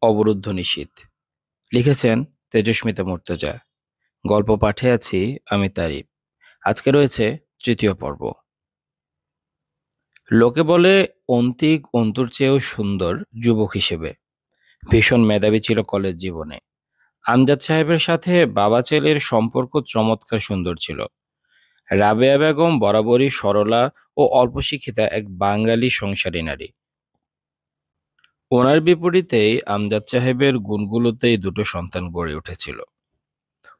অবরুদ্ধ নিশীথ। লিখেছেন তেজস্মিতা মুর্তজা। গল্প পাঠে আছি আমি তারিফ। আজকে রয়েছে তৃতীয় পর্ব। লোকে বলে অন্তিক অন্তুর চেয়েও সুন্দর যুবক হিসেবে। ভীষণ মেধাবী ছিল কলেজ জীবনে। আমজাদ সাহেবের সাথে বাবা ছেলের সম্পর্ক চমৎকার সুন্দর ছিল। রাবেয়া বেগম বরাবরই সরলা ও অল্প শিক্ষিতা এক বাঙালি সংসারী নারী। ওনার বিপরীতেই আমজাদ সাহেবের গুণগুলোতেই দুটো সন্তান গড়ে উঠেছিল।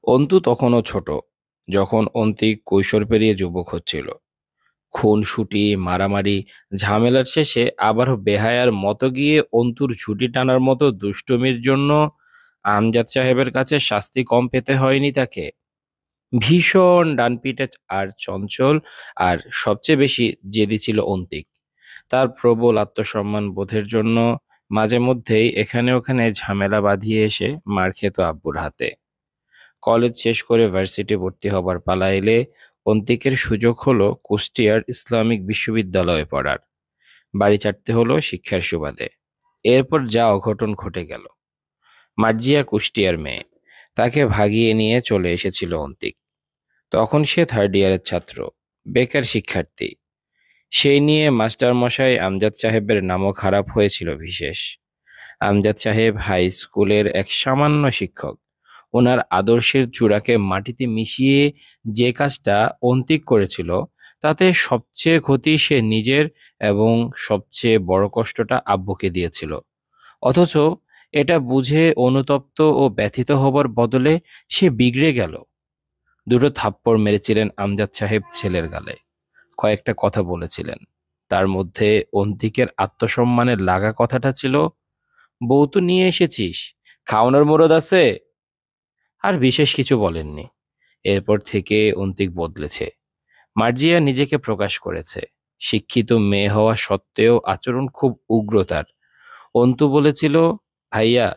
অন্তু তখনও ছোট, যখন অন্তিক কৈশোর পেরিয়ে যুবক হচ্ছিল। খুনসুটি, মারামারি, ঝামেলার শেষে আবারও বেহায়ার মতো গিয়ে অন্তুর ঝুঁটি টানার মতো দুষ্টুমির জন্য আমজাদ সাহেবের কাছে শাস্তি কম পেতে হয়নি তাকে। ভীষণ ডানপিটে আর চঞ্চল, আর সবচেয়ে বেশি জেদি ছিল অন্তিক। তার প্রবল আত্মসম্মান বোধের জন্য মাঝে মধ্যেই এখানে ওখানে ঝামেলা বাঁধিয়ে এসে মার খেত আব্বুর হাতে। কলেজ শেষ করে ভার্সিটি ভর্তি হবার পালা এলে অন্তিকের সুযোগ হলো কুষ্টিয়ার ইসলামিক বিশ্ববিদ্যালয়ে পড়ার। বাড়ি ছাড়তে হলো শিক্ষার সুবাদে। এরপর যা অঘটন ঘটে গেল। মার্জিয়া কুষ্টিয়ার মেয়ে, তাকে ভাগিয়ে নিয়ে চলে এসেছিল অন্তিক। তখন সে থার্ড ইয়ারের ছাত্র, বেকার শিক্ষার্থী। সেই নিয়ে মাস্টার মশাই আমজাদ সাহেবের নামও খারাপ হয়েছিল বিশেষ। আমজাদ সাহেব হাই স্কুলের এক সামান্য শিক্ষক। ওনার আদর্শের চূড়াকে মাটিতে মিশিয়ে যে কাজটা অন্তিক করেছিল, তাতে সবচেয়ে ক্ষতি সে নিজের, এবং সবচেয়ে বড় কষ্টটা আব্বুকে দিয়েছিল। অথচ এটা বুঝে অনুতপ্ত ও ব্যথিত হবার বদলে সে বিগড়ে গেল। দুটো থাপ্পড় মেরেছিলেন আমজাদ সাহেব ছেলের গালে। কয়েকটা কথা বলেছিলেন। তার মধ্যে অন্তিকের আত্মসম্মানের লাগা কথাটা ছিল, বউ তো নিয়ে এসেছিস, খাওয়ানোর মুরদ আছে। আর বিশেষ কিছু বলেননি। এরপর থেকে অন্তিক বদলেছে। মার্জিয়া নিজেকে প্রকাশ করেছে। শিক্ষিত মেয়ে হওয়া সত্ত্বেও আচরণ খুব উগ্র তার। অন্তু বলেছিল, ভাইয়া,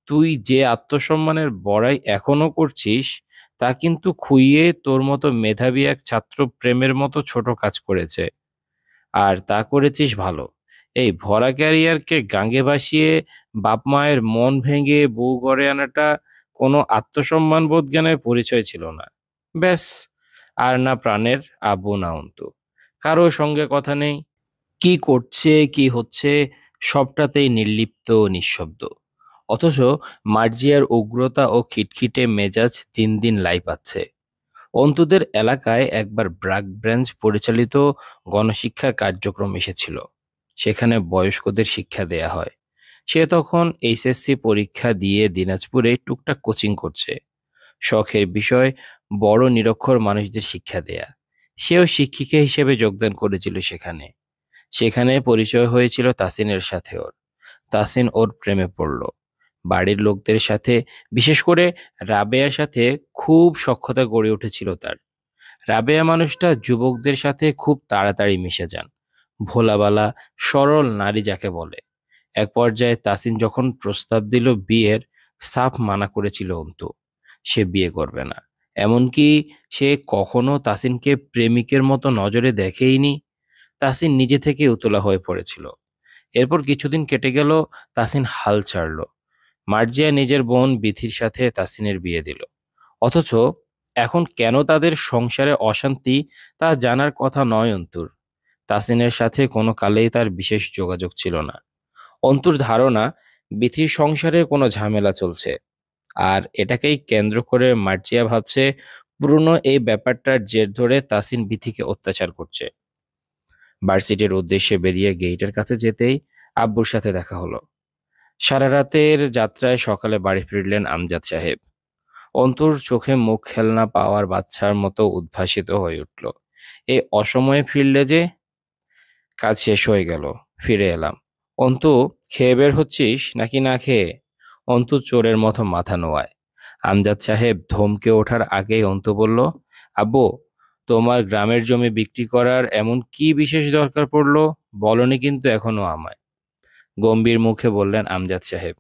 তুই যে আত্মসম্মানের বড়াই এখনো করছিস, তা কিন্তু খুইয়ে তোর মতো মেধাবী এক ছাত্র প্রেমের মতো ছোট কাজ করেছে। আর তা করেছিস ভালো। এই ভরা ক্যারিয়ারকে গাঙ্গে ভাসিয়ে বাপ মায়ের মন ভেঙে বউ ঘরে আনাটা কোনো আত্মসম্মান বোধ জ্ঞানের পরিচয় ছিল না। ব্যাস। আর না প্রাণের আব্বু না অন্তু। কারো সঙ্গে কথা নেই। কি করছে কি হচ্ছে সবটাতেই নির্লিপ্ত ও নিঃশব্দ। অথচ মার্জিয়ার উগ্রতা ও খিটখিটে মেজাজ দিন দিন লাই পাচ্ছে। অন্তুদের এলাকায় একবার ব্রাক ব্রাঞ্চ পরিচালিত গণশিক্ষার কার্যক্রম এসেছিল। সেখানে বয়স্কদের শিক্ষা দেয়া হয়। সে তখন এইচএসসি পরীক্ষা দিয়ে দিনাজপুরে টুকটাক কোচিং করছে। শখের বিষয় বড় নিরক্ষর মানুষদের শিক্ষা দেয়া। সেও শিক্ষিকা হিসেবে যোগদান করেছিল সেখানে। সেখানে পরিচয় হয়েছিল তাসিনের সাথে ওর। তাসিন ওর প্রেমে পড়ল। বাড়ির লোকদের সাথে, বিশেষ করে রাবেয়ার সাথে খুব সখ্যতা গড়ে উঠেছিল তার। রাবেয়া মানুষটা যুবকদের সাথে খুব তাড়াতাড়ি মিশে যান। ভোলাবালা, সরল নারী যাকে বলে। এক পর্যায়ে তাসিন যখন প্রস্তাব দিল বিয়ের, সাফ মানা করেছিল অন্তু। সে বিয়ে করবে না। এমনকি সে কখনো তাসিনকে প্রেমিকের মতো নজরে দেখেইনি। তাসিন নিজে থেকে উতলা হয়ে পড়েছিল। এরপর কিছুদিন কেটে গেল। তাসিন হাল ছাড়ল। মার্জিয়া নিজের বোন বিথির সাথে তাসিনের বিয়ে দিল। অথচ এখন কেন তাদের সংসারে অশান্তি, তা জানার কথা নয় অন্তুর। তাসিনের সাথে কোনো কালেই তার বিশেষ যোগাযোগ ছিল না। অন্তুর ধারণা, বিথির সংসারে কোনো ঝামেলা চলছে। আর এটাকেই কেন্দ্র করে মার্জিয়া ভাবছে পুরনো এই ব্যাপারটার জের ধরে তাসিন বিথিকে অত্যাচার করছে। ভার্সিটির উদ্দেশ্যে বেরিয়ে গেইটের কাছে যেতেই আব্বুর সাথে দেখা হলো। সারা রাতের যাত্রায় সকালে বাড়ি ফিরলেন আমজাদ সাহেব। অন্তুর চোখে মুখ খেলনা পাওয়ার বাচ্চার মতো উদ্ভাসিত হয়ে উঠল। এই অসময়ে ফিরলে যে? কাজ শেষ হয়ে গেল, ফিরে এলাম। অন্তু, খেয়ে বের হচ্ছিস নাকি না খেয়ে? অন্তু চোরের মতো মাথা নোয়ায়। আমজাদ সাহেব ধমকে ওঠার আগেই অন্তু বলল, আব্বু, তোমার গ্রামের জমি বিক্রি করার এমন কি বিশেষ দরকার পড়লো? বলনি কিন্তু এখনো আমায়। গম্ভীর মুখে বললেন আমজাদ সাহেব,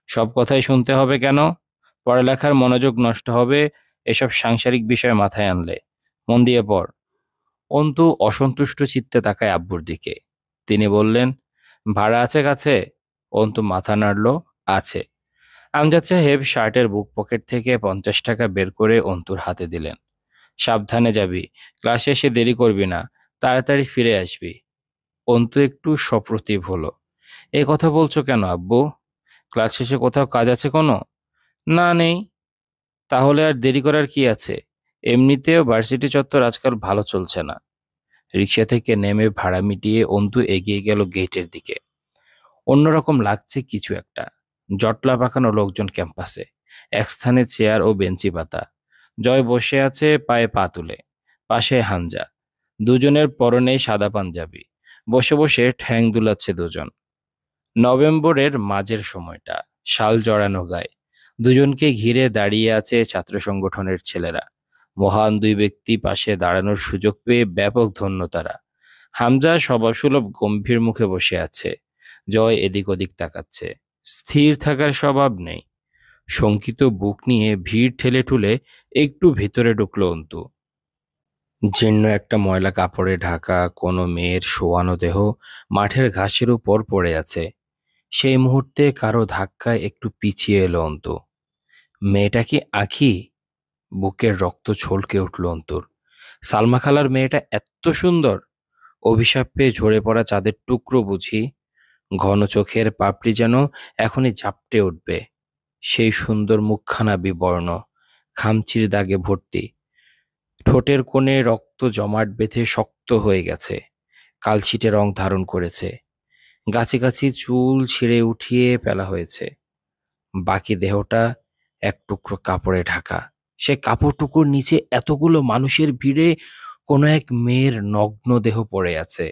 সব কথাই শুনতে হবে কেন? পড়ালেখার মনোযোগ নষ্ট হবে এসব সাংসারিক বিষয় মাথায় আনলে। মন দিয়ে পড়। অন্তু অসন্তুষ্ট চিত্তে তাকায় আব্বুর দিকে। তিনি বললেন, ভাড়া আছে কাছে? অন্তু মাথা নাড়ল। আছে। আমজাদ সাহেব শার্টের বুক পকেট থেকে 50 টাকা বের করে অন্তুর হাতে দিলেন। সাবধানে যাবি, ক্লাসে এসে দেরি করবি না, তাড়াতাড়ি ফিরে আসবি। অন্তু একটু সপ্রতিভ হলো। এ কথা বলছো কেন আব্বু? ক্লাস শেষে কোথাও কাজ আছে কোনো? না, নেই। তাহলে আর দেরি করার কি আছে? এমনিতেও ভার্সিটি চত্বর আজকাল ভালো চলছে না। রিক্সা থেকে নেমে ভাড়া মিটিয়ে অন্তু এগিয়ে গেল গেটের দিকে। অন্যরকম লাগছে কিছু একটা। জটলা পাকানো লোকজন ক্যাম্পাসে, এক স্থানে চেয়ার ও বেঞ্চি পাতা। জয় বসে আছে পায়ে পা তুলে, পাশে হামজা। দুজনের পরনেই সাদা পাঞ্জাবি। বসে বসে ঠ্যাং দুলাচ্ছে দুজন। নভেম্বরের মাঝের সময়টা, শাল জড়ানো গায়ে। দুজনকে ঘিরে দাঁড়িয়ে আছে ছাত্র সংগঠনের ছেলেরা। মহান দুই ব্যক্তি পাশে দাঁড়ানোর সুযোগ পেয়ে ব্যাপক ধন্য তারা। হামজা স্বভাবসুলভ গম্ভীর মুখে বসে আছে। জয় এদিক ওদিক তাকাচ্ছে। স্থির থাকার স্বভাব নেই। শঙ্কিত বুক নিয়ে ভিড় ঠেলে ঠুলে একটু ভিতরে ঢুকলো অন্তু। জীর্ণ একটা ময়লা কাপড়ে ঢাকা কোনো মেয়ের শোয়ানো দেহ মাঠের ঘাসের উপর পড়ে আছে। সেই মুহূর্তে কারো ধাক্কায় একটু পিছিয়ে এলো অন্তু। মেয়েটা কি আঁখি? বুকের রক্ত ছলকে উঠল অন্তুর। সালমা খালার মেয়েটা এত সুন্দর? অভিশাপ পেয়ে ঝরে পড়া চাঁদের টুকরো বুঝি? ঘন চোখের পাপড়ি যেন এখনই ঝাপটে উঠবে। সেই সুন্দর মুখখানা বিবর্ণ, খামচির দাগে ভর্তি। ঠোঁটের কোণে রক্ত জমাট বেঁধে শক্ত হয়ে গেছে, কালশিটে রং ধারণ করেছে। গাছি গাছি চুল ছিঁড়ে উঠিয়ে ফেলা হয়েছে। বাকি দেহটা এক টুকরো কাপড়ে ঢাকা। সে কাপড়টুকুর নিচে এতগুলো মানুষের ভিড়ে কোনো এক মেয়ের নগ্ন দেহ পড়ে আছে।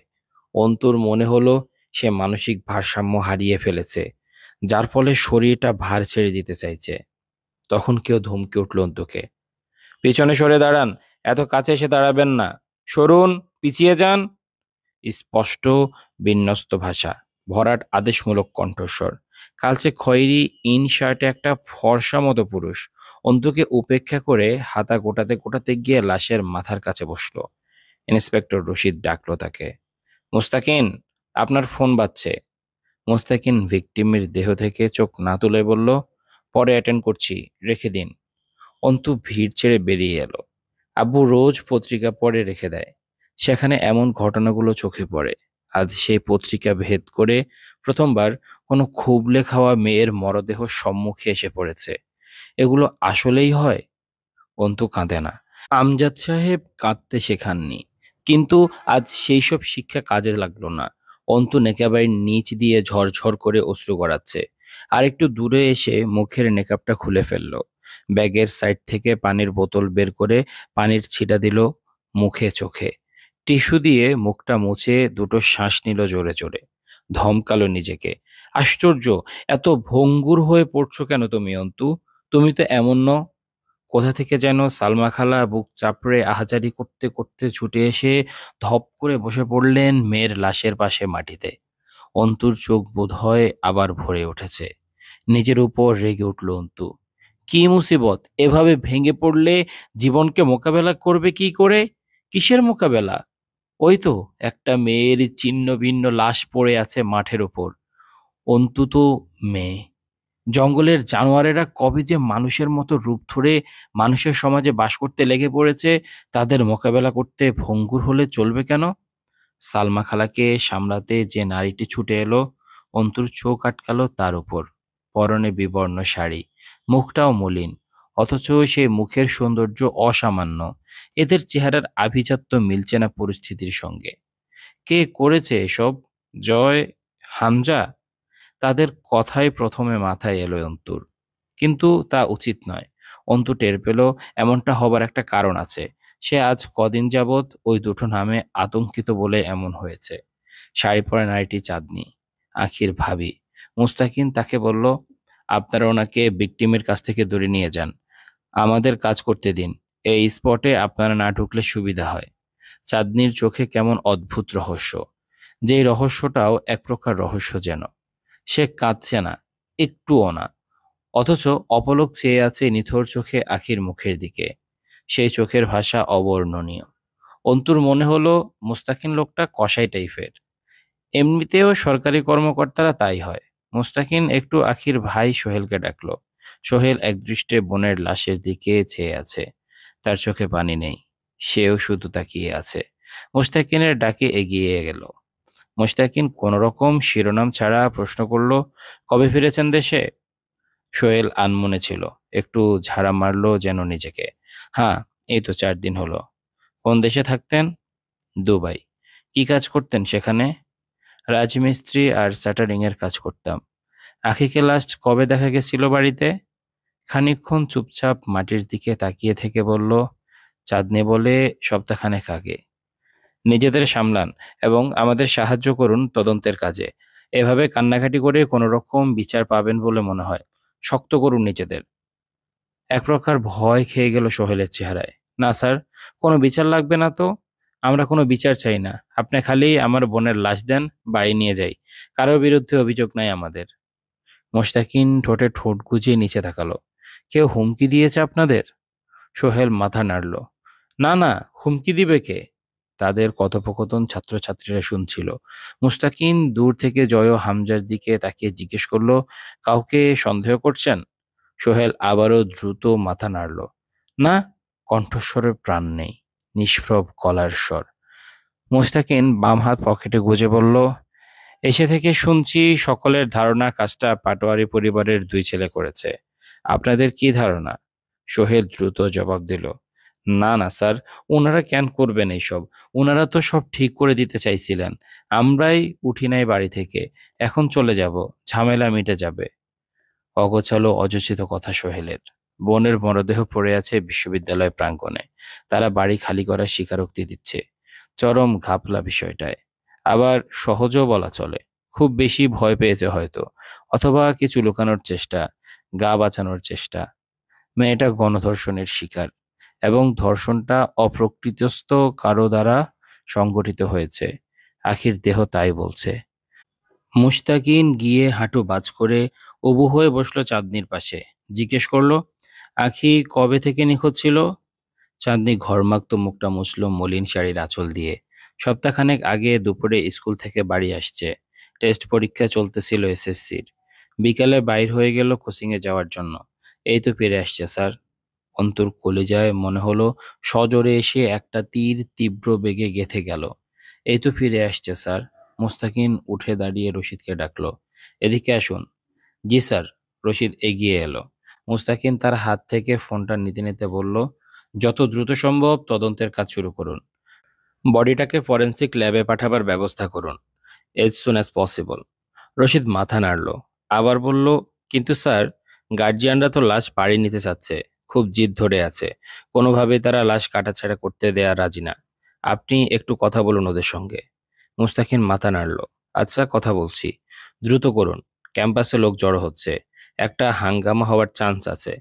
অন্তুর মনে হলো সে মানসিক ভারসাম্য হারিয়ে ফেলেছে, যার ফলে শরীরটা ভার ছেড়ে দিতে চাইছে। তখন কেউ ধমকে উঠল অন্তুকে, পিছনে সরে দাঁড়ান, এত কাছে এসে দাঁড়াবেন না, সরুন, পিছিয়ে যান। স্পষ্ট বিন্যস্ত ভাষা, ভরাট আদেশমূলক কণ্ঠস্বর। কালচে খয়েরি ইন শার্টে একটা ফর্সা মতো পুরুষ অন্তুকে উপেক্ষা করে হাতা গোটাতে গোটাতে গিয়ে লাশের মাথার কাছে বসলো। ইন্সপেক্টর রশিদ ডাকলো তাকে। মুস্তাকিন, আপনার ফোন বাজছে। মুস্তাকিন ভিকটিমের দেহ থেকে চোখ না তুলে বলল, পরে অ্যাটেন্ড করছি, রেখে দিন। অন্তু ভিড় ছেড়ে বেরিয়ে এলো। আব্বু রোজ পত্রিকা পড়ে রেখে দেয়, সেখানে এমন ঘটনাগুলো চোখে পড়ে। আজ সেই পত্রিকা ভেদ করে প্রথমবার কোনো খুবলে খাওয়া মেয়ের মরদেহ সম্মুখে এসে পড়েছে। এগুলো আসলেই হয়? অন্তু কাঁদে না। আমজাদ সাহেব কাঁদতে শেখাননি, কিন্তু আজ সেই সব শিক্ষা কাজে লাগলো না। অন্তু নেকাবাইয়ের নিচ দিয়ে ঝরঝর করে অশ্রু গড়াচ্ছে। আর একটু দূরে এসে মুখের নেকাবটা খুলে ফেললো। ব্যাগের সাইড থেকে পানির বোতল বের করে পানির ছিটা দিল মুখে চোখে। টিস্যু দিয়ে মুখটা মুছে দুটো শ্বাস নিল জোরে জোরে। ধমকালো নিজেকে, আশ্চর্য, এত ভঙ্গুর হয়ে পড়ছো কেন তুমি অন্তু? তুমি তো এমন নও। কোথা থেকে যেন সালমা খালা বুক চাপড়ে আহাজারি করতে করতে ছুটে এসে ধপ করে বসে পড়লেন মেয়ের লাশের পাশে মাটিতে। অন্তুর চোখ বোধহয় আবার ভরে উঠেছে। নিজের উপর রেগে উঠল অন্তু। কি মুসিবত, এভাবে ভেঙে পড়লে জীবনকে মোকাবেলা করবে কি করে? কিসের মোকাবেলা? ওই তো একটা মেয়ের ছিন্ন ভিন্ন লাশ পড়ে আছে মাঠের ওপর। অন্তু তো মেয়ে। জঙ্গলের জানোয়ারেরা কবে যে মানুষের মতো রূপ ধরে মানুষের সমাজে বাস করতে লেগে পড়েছে, তাদের মোকাবেলা করতে ভঙ্গুর হলে চলবে কেন? সালমা খালাকে সামলাতে যে নারীটি ছুটে এলো, অন্তুর চোখ আটকালো তার উপর। পরনে বিবর্ণ শাড়ি, মুখটাও মলিন, অথচ সেই মুখের সৌন্দর্য অসামান্য। এদের চেহারার আভিজাত্য মিলছে না পরিস্থিতির সঙ্গে। কে করেছে এসব? জয়? হামজা? তাদের কথাই প্রথমে মাথায় এলো অন্তুর। কিন্তু তা উচিত নয়। অন্তু টের পেল এমনটা হবার একটা কারণ আছে। সে আজ কদিন যাবৎ ওই দুটো নামে আতঙ্কিত বলে এমন হয়েছে। শাড়ি পরা নারীটি চাঁদনি, আখির ভাবি। মুস্তাকিন তাকে বলল, আপনারা ওনাকে ভিকটিমের কাছ থেকে দূরে নিয়ে যান, আমাদের কাজ করতে দিন। এই স্পটে আপনারা না ঢুকলে সুবিধা হয়। চাঁদনির চোখে কেমন অদ্ভুত রহস্য, যেই রহস্যটাও এক প্রকার রহস্য যেন। সে কাঁদছে না, একটুও না, অথচ অপলক চেয়ে আছে নিথর চোখে আখির মুখের দিকে। সেই চোখের ভাষা অবর্ণনীয়। অন্তুর মনে হলো মুস্তাকিন লোকটা কসাই টাইপের। এমনিতেও সরকারি কর্মকর্তারা তাই হয়, মোস্তাকিন একটু আখির ভাই সোহেলকে ডাকলো। সোহেল একদৃষ্টে বোনের লাশের দিকে চেয়ে আছে। তার চোখে পানি নেই। সেও শুধু তাকিয়ে আছে। মোস্তাকিনের ডাকে এগিয়ে গেল। মোস্তাকিন কোনোরকম শিরোনাম ছাড়া প্রশ্ন করল, কবে ফিরেছেন দেশে? সোহেল আনমনে ছিল। একটু ঝাড়া মারলো যেন নিজেকে। হ্যাঁ, এই তো 4 দিন হলো। কোন দেশে থাকতেন? দুবাই। কি কাজ করতেন সেখানে? রাজমিস্ত্রি আর স্যাটারিং এর কাজ করতাম। আখিকে লাস্ট কবে দেখা গেছিল বাড়িতে? খানিকক্ষণ চুপচাপ মাটির দিকে তাকিয়ে থেকে বলল, চাঁদনি বলে সপ্তাহখানেক আগে। নিজেদের সামলান এবং আমাদের সাহায্য করুন তদন্তের কাজে। এভাবে কান্নাকাটি করে কোনো রকম বিচার পাবেন বলে মনে হয়। শক্ত করুন নিজেদের। এক প্রকার ভয় খেয়ে গেল সোহেলের চেহারায়। না স্যার, কোনো বিচার লাগবে না তো। আমরা কোনো বিচার চাই না। আপনি খালি আমার বোনের লাশ দেন, বাড়ি নিয়ে যাই। কারোর বিরুদ্ধে অভিযোগ নাই আমাদের। মোস্তাকিন ঠোঁটে ঠোঁট গুজিয়ে নিচে তাকালো। কেউ হুমকি দিয়েছে আপনাদের? সোহেল মাথা নাড়ল। না না, হুমকি দিবে কে? তাদের কথোপকথন ছাত্রছাত্রীরা শুনছিল। মুস্তাকিন দূর থেকে জয় ও হামজার দিকে তাকিয়ে জিজ্ঞেস করলো, কাউকে সন্দেহ করছেন? সোহেল আবারও দ্রুত মাথা নাড়ল। না। কণ্ঠস্বরে প্রাণ নেই। নিষ্প্রভ গলার স্বর। মুস্তাকিন বাম হাত পকেটে গুজে বলল, এসে থেকে শুনছি সকলের ধারণা কাজটা পাটোয়ারি পরিবারের 2 ছেলে করেছে। আপনাদের কি ধারণা? সোহেল দ্রুত জবাব দিল, না না স্যার, ওনারা কেন করবেন এইসব? ওনারা তো সব ঠিক করে দিতে চাইছিলেন। আমরাই উঠি নাই বাড়ি থেকে। এখন চলে যাব, ঝামেলা মিটে যাবে। অগোছালো অযোচিত কথা সোহেলের। বোনের মরদেহ পড়ে আছে বিশ্ববিদ্যালয় প্রাঙ্গণে। তারা বাড়ি খালি করার স্বীকারোক্তি দিচ্ছে। চরম ঘাপলা বিষয়টায়। আবার সহজও বলা চলে। খুব বেশি ভয় পেয়েছে হয়তো। অথবা কিছু লুকানোর চেষ্টা, গা বাঁচানোর চেষ্টা। মেয়েটা গণধর্ষণের শিকার এবং ধর্ষণটা অপ্রকৃতিস্থ কারো দ্বারা সংগঠিত হয়েছে। আখির দেহ তাই বলছে। মুশতাকিন গিয়ে হাঁটু বাজ করে উবু হয়ে বসলো চাঁদনির পাশে। জিজ্ঞেস করলো, আখি কবে থেকে নিখোঁজ ছিল? চাঁদনি ঘর্মাক্ত মুখটা মুছল মলিন শাড়ির আঁচল দিয়ে। সপ্তাহখানেক আগে দুপুরে স্কুল থেকে বাড়ি আসছে। টেস্ট পরীক্ষা চলতেছিল এসএসসির। বিকালে বাইর হয়ে গেল কোচিংয়ে যাওয়ার জন্য। এই তো ফিরে আসছে স্যার। অন্তর কলিজায় মনে হলো সজোরে এসে একটা তীর তীব্র বেগে গেঁথে গেল। এই তো ফিরে আসছে স্যার। মোস্তাকিন উঠে দাঁড়িয়ে রশিদকে ডাকলো, এদিকে আসুন। জি স্যার। রশিদ এগিয়ে এলো। মোস্তাকিন তার হাত থেকে ফোনটা নিতে নিতে বলল, যত দ্রুত সম্ভব তদন্তের কাজ শুরু করুন। বডিটাকে ফরেন্সিক ল্যাবে পাঠাবার ব্যবস্থা করুন, as soon as possible. Rashid মাথা নাড়ল। আবার বলল, কিন্তু স্যার, গার্জিয়ানরা তো লাশ পাড়ি নিতে চাচ্ছে। খুব জিদ ধরে আছে। কোনোভাবেই তারা লাশ কাটাছাড়া করতে দেয়া রাজি না। আপনি একটু কথা বলুন ওদের সঙ্গে। মুস্তাকিন মাথা নাড়ল। আচ্ছা, কথা বলছি। দ্রুত করুন। ক্যাম্পাসে লোক জড়ো হচ্ছে। একটা হাঙ্গামা হওয়ার চান্স আছে।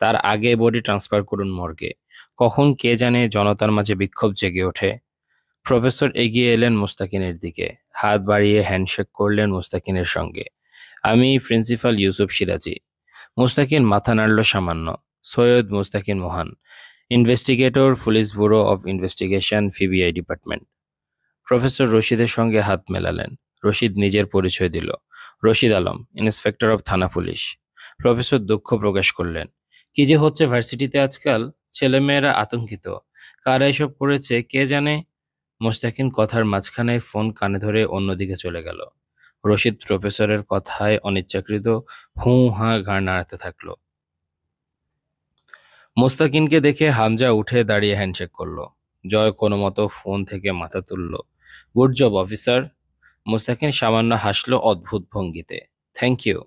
তার আগে বডি ট্রান্সফার করুন মর্গে। কখন কে জানে জনতার মাঝে বিক্ষোভ জেগে ওঠে। প্রফেসর এগিয়ে এলেন মুস্তাকিনের দিকে। হাত বাড়িয়ে হ্যান্ডশেক করলেন মুস্তাকিনের সঙ্গে। আমি প্রিন্সিপাল ইউসুফ সিরাজি। মুস্তাকিন মাথা নাড়ল সামান্য। Syed Mustakin Mohan, investigator, police bureau of investigation, PBI department. Professor রশিদের সঙ্গে হাত মেলালেন। রশিদ নিজের পরিচয় দিল। রশিদ আলম, ইন্সপেক্টর অফ থানা পুলিশ। প্রফেসর দুঃখ প্রকাশ করলেন। কি যে হচ্ছে ভার্সিটিতে আজকাল! ছেলেমেয়েরা আতঙ্কিত। কারা এসব করেছে কে জানে। মোস্তাকিন কথার মাঝখানে ফোন কানে ধরে অন্যদিকে চলে গেল। রশিদ প্রফেসরের কথায় অনিচ্ছাকৃত হুঁ হাঁ ঘাড় নাড়াতে থাকলো। মোস্তাকিনকে দেখে হামজা উঠে দাঁড়িয়ে হ্যান্ডশেক করলো। জয় কোনো মতো ফোন থেকে মাথা তুলল। Good job officer. মোস্তাকিন সামান্য হাসলো অদ্ভুত ভঙ্গিতে। Thank you.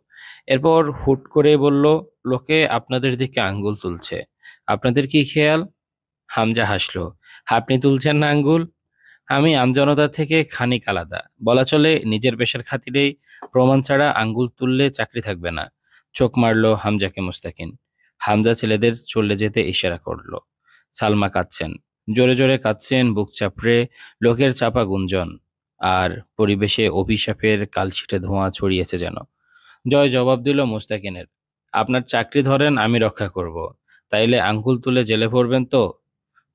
এরপর হুট করে বলল, লোকে আপনাদের দিকে আঙ্গুল তুলছে। আপনাদের কি খেয়াল? হামজা হাসলো। আপনি তুলছেন না আঙ্গুল? আমি আমজনতা থেকে খানিক আলাদা। বলা চলে নিজের পেশার খাতিরেই প্রমাণ ছাড়া আঙ্গুল তুললে চাকরি থাকবে না। চোখ মারলো হামজাকে মুস্তাকিন। হামজা ছেলেদের চলে যেতে ইশারা করলো। সালমা কাঁদছেন। জোরে জোরে কাঁদছেন, বুক চাপড়ে। লোকের চাপা গুঞ্জন। আর পরিবেশে অভিশাপের কালছিটে ধোঁয়া ছড়িয়েছে যেন। জয় জবাব দিল মুস্তাকিনের, আপনার চাকরি ধরেন, আমি রক্ষা করব। তাইলে আঙ্গুল তুলে জেলে ভরবেন তো?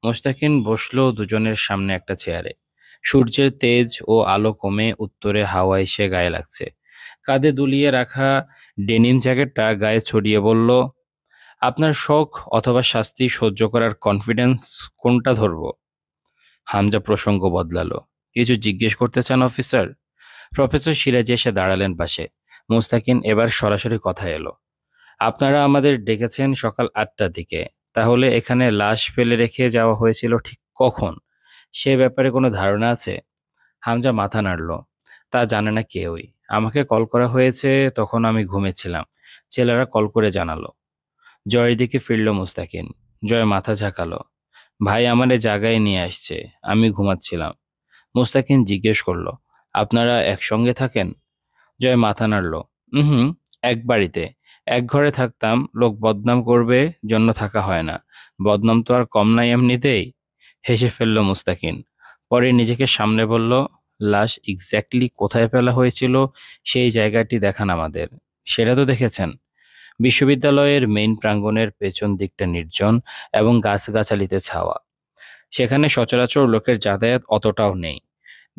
মোস্তাকিন বসলো দুজনের সামনে একটা চেয়ারে। সূর্যের তেজ ও আলো কমে উত্তরে হাওয়া এসে গায়ে লাগছে। কাঁধে দুলিয়ে রাখা ডেনিম জ্যাকেটটা গায়ে ছড়িয়ে বলল, আপনার শখ অথবা শাস্তি সহ্য করার কনফিডেন্স, কোনটা ধরবো? হামজা প্রসঙ্গ বদলালো। কিছু জিজ্ঞেস করতে চান অফিসার? প্রফেসর সিরাজ এসে দাঁড়ালেন পাশে। মুস্তাকিন এবার সরাসরি কথা এলো। আপনারা আমাদের ডেকেছেন সকাল 8টার দিকে। তাহলে এখানে লাশ ফেলে রেখে যাওয়া হয়েছিল ঠিক কখন? সে ব্যাপারে কোনো ধারণা আছে? হামজা মাথা নাড়ল। তা জানে না কেউই। আমাকে কল করা হয়েছে, তখন আমি ঘুমেছিলাম। ছেলেরা কল করে জানালো। জয়ের দিকে ফিরল মুস্তাকিন। জয় মাথা ঝাঁকালো। ভাই আমারে জাগায় নিয়ে আসছে, আমি ঘুমাচ্ছিলাম। মুস্তাকিন জিজ্ঞেস করলো, আপনারা একসঙ্গে থাকেন? জয় মাথা নাড়ল। হুম, এক বাড়িতে এক ঘরে থাকতাম। লোক বদনাম করবে জন্য থাকা হয় না। বদনাম তো আর কম নাই এমনিতেই। হেসে ফেলল মুস্তাকিন। পরে নিজেকে সামনে বলল, লাশ এক্স্যাক্টলি কোথায় ফেলা হয়েছিল সেই জায়গাটি দেখান আমাদের। সেটা তো দেখেছেন। বিশ্ববিদ্যালয়ের মেইন প্রাঙ্গণের পেছন দিকটা নির্জন এবং গাছগাছালিতে ছাওয়া। সেখানে সচরাচর লোকের যাতায়াত অতটাও নেই।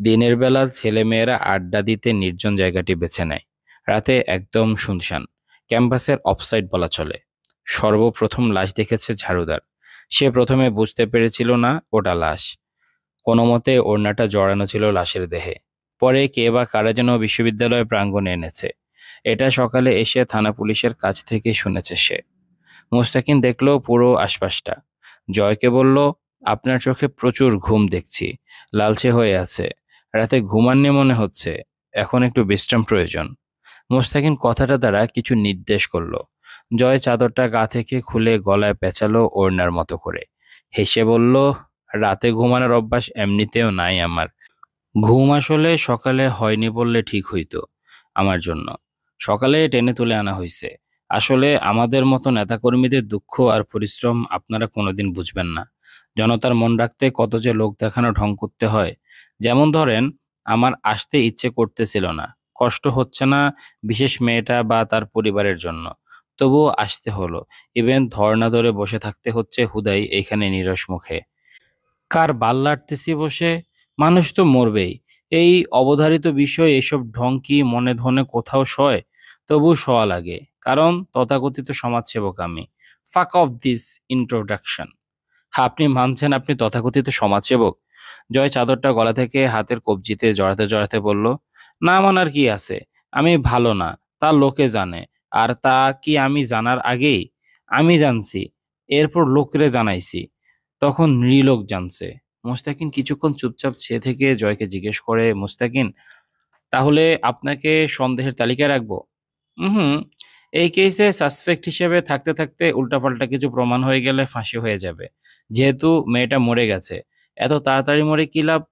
দিনের বেলা ছেলেমেয়েরা আড্ডা দিতে নির্জন জায়গাটি বেছে নেয়। রাতে একদম শুনশান। ক্যাম্পাসের অফসাইড বলা চলে। সর্বপ্রথম লাশ দেখেছে ঝাড়ুদার। সে প্রথমে বুঝতে পেরেছিল না ওটা লাশ। কোনো মতে ওড়নাটা জড়ানো ছিল লাশের দেহে। পরে কে বা কারা যেন বিশ্ববিদ্যালয় প্রাঙ্গণে এনেছে। এটা সকালে এসে থানা পুলিশের কাছ থেকে শুনেছে সে। মুস্তাকিন দেখল পুরো আশপাশটা। জয়কে বলল, আপনার চোখে প্রচুর ঘুম দেখছি, লালচে হয়ে আছে। রাতে ঘুমাননি মনে হচ্ছে, এখন একটু বিশ্রাম প্রয়োজন। মুস্তাকিন কথাটা দ্বারা কিছু নির্দেশ করলো। জয় চাদরটা গা থেকে খুলে গলায় পেঁচালো ওড়নার মতো করে। হেসে বলল, রাতে ঘুমানোর অভ্যাস এমনিতেও নাই আমার। ঘুম আসলে সকালে হয়নি বললে ঠিক হইতো আমার জন্য। সকালে টেনে তুলে আনা হয়েছে। আসলে আমাদের মতো নেতাকর্মীদের দুঃখ আর পরিশ্রম আপনারা কোনোদিন বুঝবেন না। জনতার মন রাখতে কত যে লোক দেখানো ঢং করতে হয়। যেমন ধরেন, আমার আসতে ইচ্ছে করতেছিল না, কষ্ট হচ্ছে না বিশেষ মেয়েটা বা তার পরিবারের জন্য, তবুও আসতে হলো। ইভেন ধর্ণা ধরে বসে থাকতে হচ্ছে হুদাই এখানে নিরস মুখে। কার বাল লাটতেছি বসে? মানুষ তো মরবেই। এই অবধারিত বিষয়, এসব ঢং কি মনে ধনে কোথাও সয়? তবু শোয়া লাগে, কারণ তথাকথিত সমাজসেবক আমি। ফাক অফ দিস ইন্ট্রোডাকশন। আপনি মানছেন আপনি তথাকথিত সমাজসেবক? জয় চাদরটা গলা থেকে হাতের কবজিতে জড়াতে জড়াতে বলল, না মানার কি আছে? আমি ভালো না, তা লোকে জানে। আর তা কি আমি জানার আগেই? আমি জানছি, এরপর লোকরে জানাইছি, তখন নৃলোক জানছে। মোস্তাকিন কিছুক্ষণ চুপচাপ চেয়ে থেকে জয়কে জিজ্ঞেস করে, মোস্তাকিন, তাহলে আপনাকে সন্দেহের তালিকায় রাখবো? হুম। এই কেসে সাসপেক্ট হিসেবে থাকতে থাকতে উল্টাপাল্টা কিছু প্রমাণ হয়ে গেলে ফাঁসি হয়ে যাবে। যেহেতু মেয়েটা মরে গেছে, এত তাড়াতাড়ি মরে কি লাভ?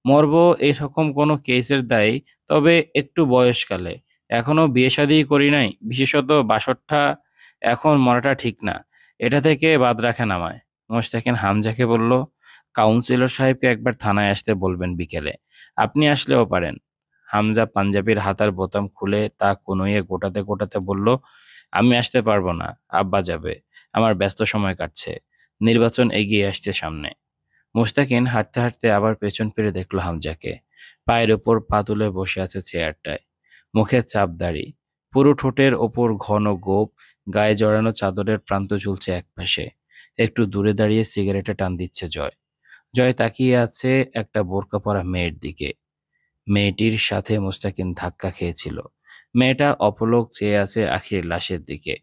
মরবো এরকম কোনো কেসের দায়, তবে একটু বয়সকালে। এখনো বিয়ে শাদিই করি নাই, বিশেষত বাসরটা। এখন মরাটা ঠিক না, এটা থেকে বাদ রাখেন আমায়। মোস্তাকিন হামজাকে বলল, কাউন্সিলর সাহেবকে একবার থানায় আসতে বলবেন বিকেলে। আপনি আসলেও পারেন। হামজা পাঞ্জাবির হাতার বোতাম খুলে তা কনুইয়ে গোটাতে গোটাতে বলল, আমি আসতে পারবো না, আব্বা যাবে। আমার ব্যস্ত সময় কাটছে, নির্বাচন এগিয়ে আসছে সামনে। মুস্তাকিন হাঁটতে হাঁটতে আবার পেছন ফিরে দেখলো হামজাকে। পায়ের ওপর পা তুলে বসে আছে চেয়ারটায়। মুখে চাপ দাড়ি, পুরো ঠোঁটের ওপর ঘন গোঁফ, গায়ে জড়ানো চাদরের প্রান্ত ঝুলছে একপাশে। একটু দূরে দাঁড়িয়ে সিগারেটে টান দিচ্ছে জয়। জয় তাকিয়ে আছে একটা বোরকা পরা মেয়ের দিকে। মেয়েটির সাথে মুস্তাকিন ধাক্কা খেয়েছিল। মেয়েটা অপলক চেয়ে আছে আখির লাশের দিকে।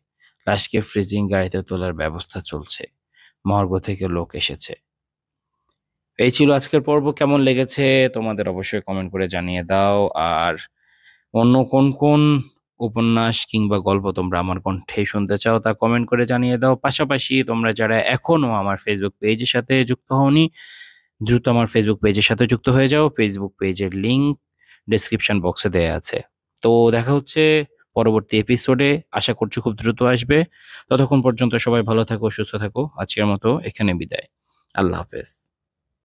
লাশকে ফ্রিজিং গাড়িতে তোলার ব্যবস্থা চলছে। মর্গ থেকে লোক এসেছে। এই ছিল আজকের পর্ব। কেমন লেগেছে তোমাদের অবশ্যই কমেন্ট করে জানিয়ে দাও। আর অন্য কোন কোন উপন্যাস কিংবা গল্প তোমরা আমার কণ্ঠে শুনতে চাও তা কমেন্ট করে জানিয়ে দাও। পাশাপাশি তোমরা যারা এখনো আমার ফেসবুক পেজের সাথে যুক্ত হওনি, দ্রুত আমার ফেসবুক পেজের সাথে যুক্ত হয়ে যাও। ফেসবুক পেজের লিংক ডেসক্রিপশন বক্সে দেয়া আছে। তো দেখা হচ্ছে পরবর্তী এপিসোডে, আশা করছি খুব দ্রুত আসবে। ততক্ষণ পর্যন্ত সবাই ভালো থাকো, সুস্থ থাকো। আজকের মতো এখানে বিদায়। আল্লাহ হাফেজ।